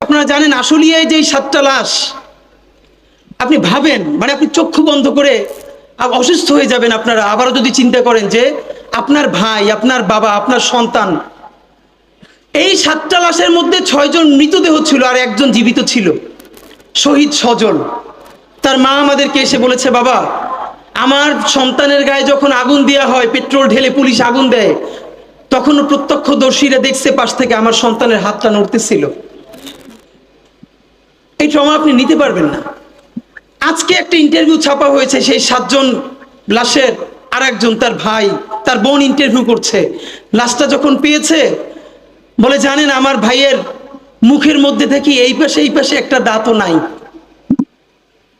আপনারা জানেন আশুলিয়ায় যে 7টা লাশ, আপনি ভাবেন, মানে আপনি চক্ষু বন্ধ করে অসুস্থ হয়ে যাবেন আপনারা আবারও যদি চিন্তা করেন যে আপনার ভাই, আপনার বাবা, আপনার সন্তান, এই 7টা লাশের মধ্যে 6 জন মৃতদেহ ছিল আর 1 জন জীবিত ছিল, শহীদ সজল। তার মা আমাদেরকে এসে বলেছে, বাবা আমার সন্তানের গায়ে যখন আগুন দেওয়া হয়, পেট্রোল ঢেলে পুলিশ আগুন দেয়, তখনও প্রত্যক্ষদর্শীরা দেখছে পাশ থেকে আমার সন্তানের হাতটা নড়তেছিল। এই ট্রমা আপনি নিতে পারবেন না। আজকে একটা ইন্টারভিউ ছাপা হয়েছে, সেই 7 জন লাশের আর একজন, তার ভাই, তার বোন ইন্টারভিউ করছে। লাশটা যখন পেয়েছে বলে, জানেন আমার ভাইয়ের মুখের মধ্যে থেকে এই পাশে একটা দাঁতও নাই।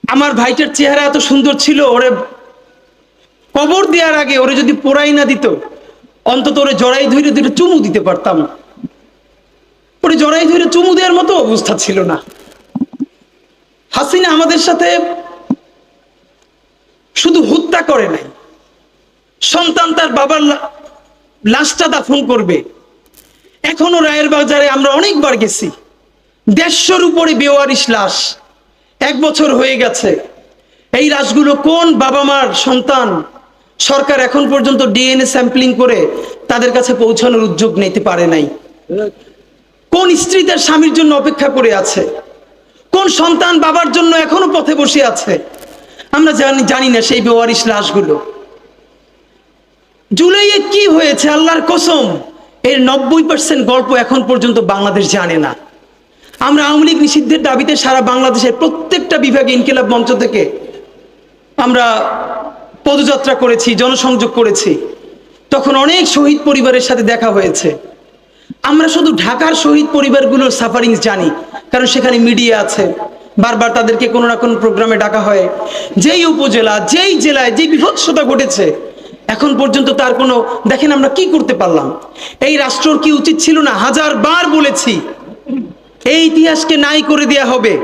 আমার ভাইটার চেহারা এত সুন্দর ছিল, ওরে কবর দেওয়ার আগে ওরে যদি পোড়াই না দিত, অন্তত ওরে জড়াই ধরে ধরে চুমু দিতে পারতাম। ওরে জড়াই ধরে চুমু দেওয়ার মতো অবস্থা ছিল না। হাসিনা আমাদের সাথে শুধু হত্যা করে নাই, সন্তান তার বাবার লাশটা দাফন করবে। এখনো রায়ের বাজারে আমরা অনেকবার গেছি, 150-র উপরে বেওয়ারিশ লাশ, 1 বছর হয়ে গেছে। এই লাশগুলো কোন বাবা মার সন্তান, সরকার এখন পর্যন্ত ডিএনএ স্যাম্পলিং করে তাদের কাছে পৌঁছানোর উদ্যোগ নিতে পারে নাই। কোন স্ত্রী তার স্বামীর জন্য অপেক্ষা করে আছে, কোন সন্তান বাবার জন্য এখনো পথে বসে আছে, আমরা জানি না সেই বেওয়ারিশ লাশগুলো। জুলাইয়ে কি হয়েছে আল্লাহর কসম, এর 90% গল্প এখন পর্যন্ত বাংলাদেশ জানে না। আমরা আওয়ামী লীগ নিষিদ্ধের দাবিতে সারা বাংলাদেশের প্রত্যেকটা বিভাগে ইনকিলাব মঞ্চ থেকে আমরা পদযাত্রা করেছি, জনসংযোগ করেছি। তখন অনেক শহীদ পরিবারের সাথে দেখা হয়েছে। আমরা শুধু ঢাকার শহীদ পরিবারগুলোর সাফারিংস জানি, কারণ সেখানে মিডিয়া আছে, বারবার তাদেরকে কোনো না কোনো প্রোগ্রামে ডাকা হয়। যেই উপজেলা, যেই জেলায় যে বিভৎসতা ঘটেছে, এখন পর্যন্ত তার কোনো, দেখেন আমরা কি করতে পারলাম। এই রাষ্ট্রর কি উচিত ছিল না, 1000 বার বলেছি, এই ইতিহাসকে নাই করে দেয়া হবে।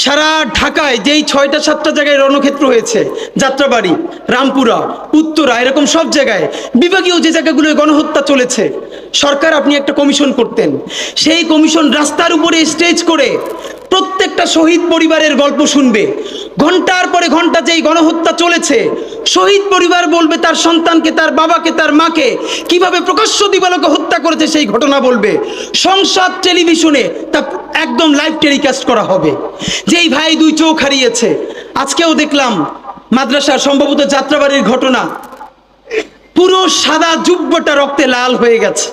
সারা ঢাকায় যেই 6টা 7টা জায়গায় রণক্ষেত্র হয়েছে, যাত্রাবাড়ি, রামপুরা, উত্তরা, এরকম সব জায়গায় বিভাগীয় যে জায়গাগুলোয় গণহত্যা চলেছে, সরকার আপনি একটা কমিশন করতেন। সেই কমিশন রাস্তার উপরে স্টেজ করে প্রত্যেকটা শহীদ পরিবারের গল্প শুনবে। ঘন্টার পরে ঘন্টা যেই গণহত্যা চলেছে, শহীদ পরিবার বলবে তার সন্তানকে, তার বাবাকে, তার মাকে কিভাবে প্রকাশ্য দিবালোকে হত্যা করেছে সেই ঘটনা বলবে। সংসদ টেলিভিশনে তা একদম লাইভ টেলিকাস্ট করা হবে। যেই ভাই 2 চোখ হারিয়েছে, আজকেও দেখলাম মাদ্রাসার সম্ভবত যাত্রাবাড়ির ঘটনা, পুরো সাদা জুব্বটা রক্তে লাল হয়ে গেছে,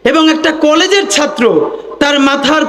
এবং একটা কলেজের ছাত্র তার মাথার